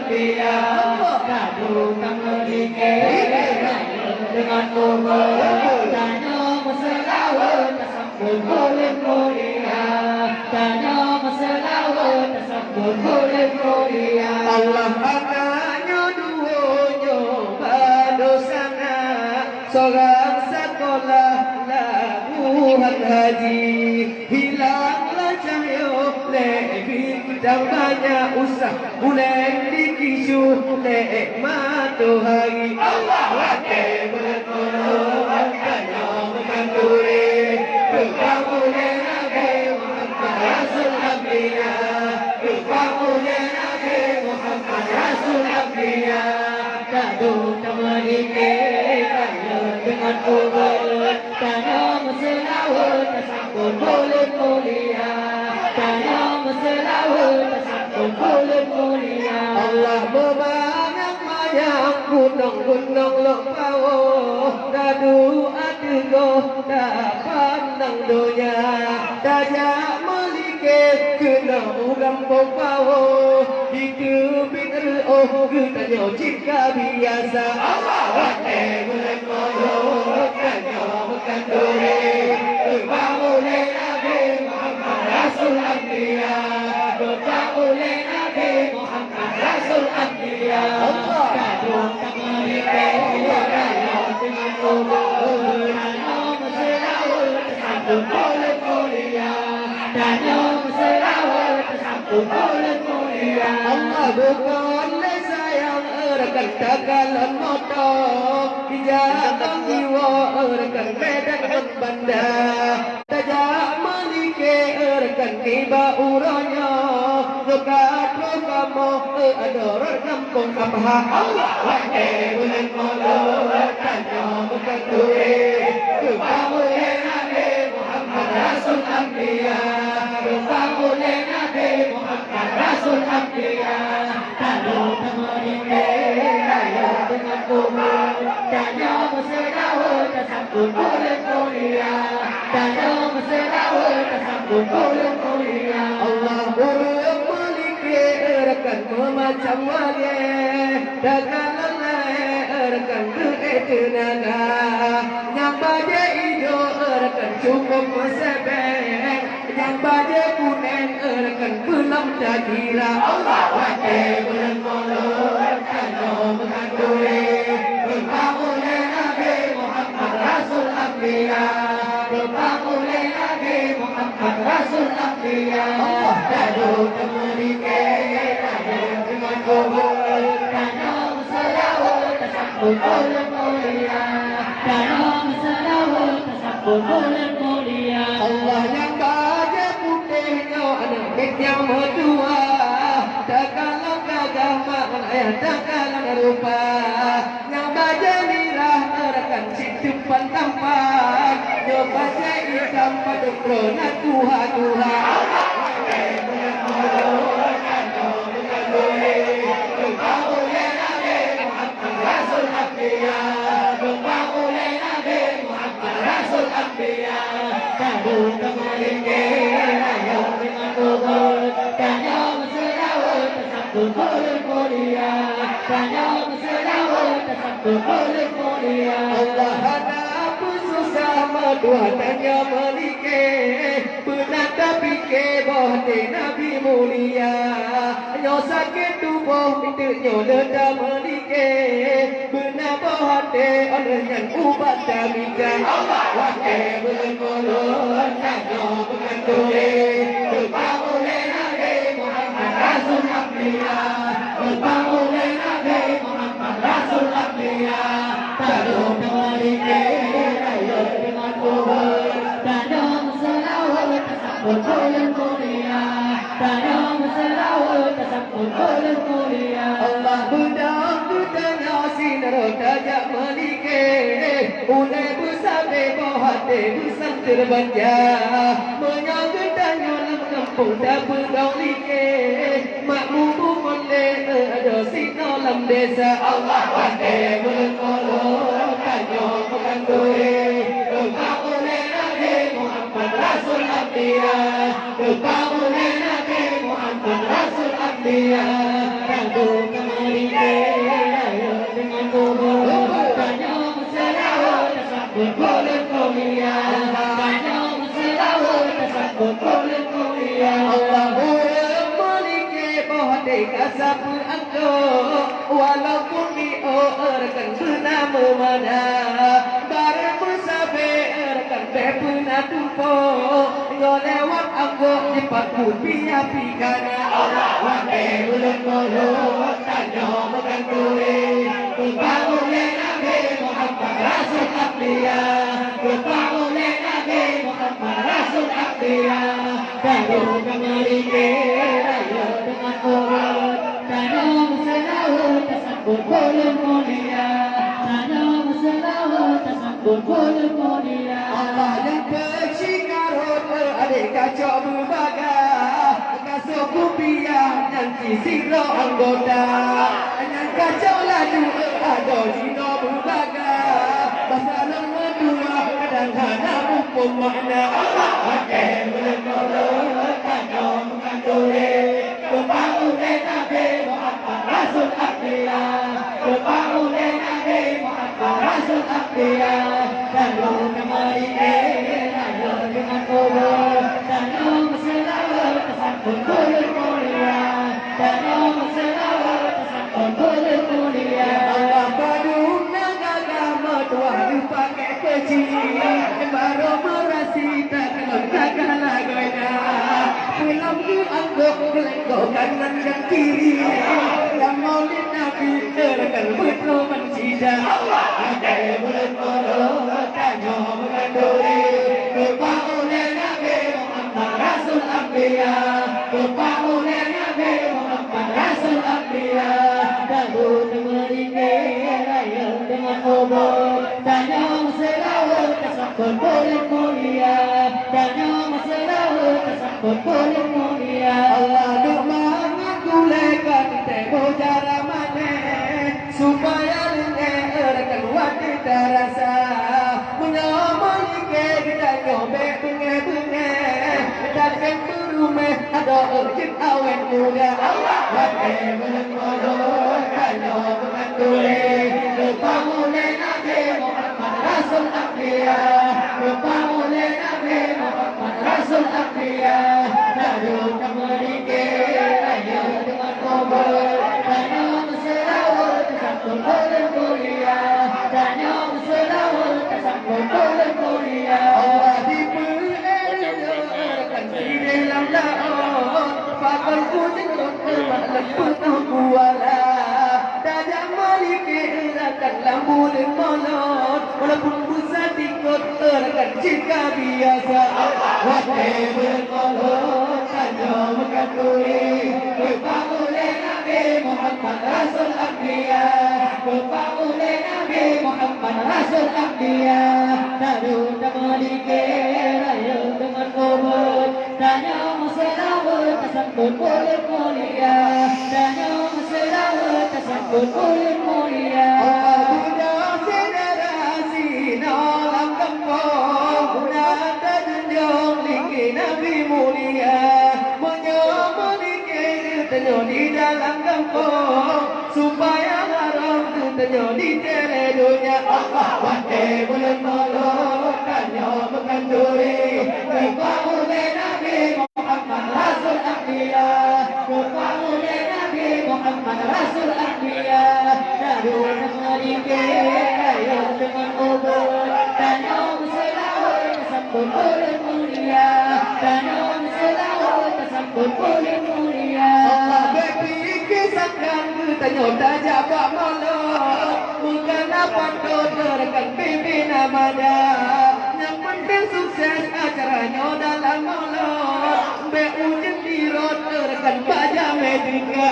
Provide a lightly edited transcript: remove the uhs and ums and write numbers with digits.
Anbiya Kadu tamerike dengan kubur Tanya maselawat Tasambul kulit mulia Tanya maselawat Tasambul kulit mulia Allah anaknya duonya badosana Seorang sekolah labuhan haji Hilanglah cahaya lebih dan banyak usah Mulai dikisu lek matahari Allah wakil bertolong Kanya menganduri Kepamulian Nabi Muhammad Rasul Anbiya Kepamulian Nabi Muhammad Rasul Anbiya Kadu tamerike dengan kubur Tanya maselawat Tasambul kulit mulia Tanya maselawat Tasambul kulit mulia Allah memanang-manang gunung-gunung lopawo Dadu adugo tak pandang donya Dajak melike kena ulam popawo Di tebing reoh Tanya jika biasa Allah wakil bulan molok Tanya bukan duri Kepamulian Nabi Muhammad Rasul Anbiya Kepamulian Nabi Muhammad Rasul Anbiya Kadung tamerike Raya dengan kubur Tanya maselawat Tasambul kulit mulia Tanya maselawat Tasambul kulit mulia Allah bukan sayang rekan dagalan motor Dijatang jiwa rekan medan banda Tajak melike rekan tiba uranya Dekat kamu adorar kampung kapha Allah wakil bulan molok Tanya bukan duri Kepamulian Nabi Muhammad Rasul Anbiya Kepamulian Nabi Muhammad Rasul Anbiya Kadu tamerike Raya dengan kubur Tanya maselawat Tasambul kulit mulia Tanya maselawat Tasambul kulit mulia Allah urung melike rekan memacam wali Dengan lelai rekan keetenana Yang baje ijo rekan cukup mesebeng Yang baje kunen rekan belum jadira Allah wakil bulan molok Tanya menganduri Kepamulian Nabi Muhammad Rasul Anbiya Kepamulian Nabi Muhammad Rasul Anbiya Kadu tamerike dengan kubur Tanya maselawat Tasambul kulit mulia Tanya maselawat Tasambul kulit mulia Allah yang baja putihnya anak yang medua Takalang gagah makna takalang rupa Yang baja mirah rekan situpan tampan Yang baja hitam pada krona tuha-tuha Allah wakil bulan molok Tanya bukan duri Kepamulian Nabi Muhammad Rasul Anbiya Kepamulian Nabi Muhammad Rasul Anbiya Kadu tamerike Raya dengan kubur Tanya maselawat Tasambul kulit mulia Tanya maselawat Tasambul kulit mulia Allah ada susah madua Tanya melike Benar tapi ke bohate Nabi mulia Nyo sakit tubuh Minta leda melike Benar bohate Oleh yang ubat damika Allah wakil bulan molok Tanya bukan duri Kepamulian Nabi Muhammad Rasul Anbiya Kepamulian Nabi Muhammad Rasul Anbiya Kadu tamerike Raya dengan kubur Tanya maselawat Tasambul kulit mulia Tanya maselawat Tasambul kulit mulia Allah budang-budangnya sinar tajak melike Ulai bersabde bohate bersam terbanja Menyanggut tanya lempung tak bergaul like Makmum boleh ada sinar dalam desa Allah wakil bulan molok Tanya bukan duri Kepamulian Nabi Muhammad Rasul Anbiya Kepamulian Nabi Muhammad Rasul Anbiya Kadu tamerike sapu anggo walaupun diorkan bernama mana bareng bersabarkan bepuna tumpo yo lewat anggo cepat pia pikana wate ulun mulut tanyo makan kue kubangun Nabi Muhammad Rasul Abdiya kubangun Nabi Muhammad Rasul Abdiya baru kembali ke raya dengan urut tanam selawat tersambut bulan mulia tanam selawat tersambut bulan mulia Allah yang bercikarut adik kacau berbagai kasut kupiah nanti siro anggota yang kacau laju ada siro berbagai masalah medua kadang-kadang mumpung makna pakai berkolot kacau menganduri kebangun Nabi Muhammad Rasul Abdiya kebangun Nabi Muhammad Rasul Abdiya lalu kembali raya dengan kubur tanam selawat tersambut bulan mulia tanam selawat tersambut bulan mulia Allah padung agama tuan pakai kecil baru berasi tak kalah goyna pulang ke anggap kelengkok kanan dan kiri yang maulid Nabi terkan betul mencidah ada bulan mulut tanyo menganduri kebangun Nabi Muhammad Rasul Abdiya kebangun Nabi Muhammad Rasul Abdiya dahulu meringkir raya dengan kubur tanyo selawat tersambut bulan mulia tanyo selawat tersambut bulan mulia Allah doa mengulekan temo jara mana supaya lengan wati terasa menyamai ke kita nyobe bunga-bunga dan rumah ada urjit awen muda wati menengok kanyo menganduri kebangun Nabi Muhammad Rasul Abdiya kebangun Nabi Muhammad Rasul Abdiya lalu kembali ke raya dengan kubur tanam selawat tersambut bulan mulia tanam selawat tersambut bulan mulia Allah diperlukan di dalam laut pakal kucing malam penuh kuala dada maliki akan lambulin molot walaupun pusat ikut terkan jika biasa wate berkolot tanyo menganduri kebangun Nabi Muhammad Rasul Abdiya kebangun Nabi Muhammad Rasul Abdiya lalu maliki raya dengan kubur tanyo selawat tersambut bulan mulia tanyo selawat tersambut bulan mulia Buddha generasi dalam kampung Buddha terjunjung tinggi Nabi mulia menyembuhkan terjun di dalam kampung supaya haram terjun di teledunya Allah wate bulan mulut tanyo menganduri kebangun Nabi Muhammad Rasul Abdiya kebangun Nabi Muhammad Rasul Abdiya lalu meringkir raya dengan kubur tanyo selawat tersambut bulan mulia tanyo selawat tersambut bulan mulia Allah berpikir sangkan tanyo tajak bak molot bukan apa terkan pimpin amada yang penting sukses acaranya dalam molot beujung di road terkan baja medika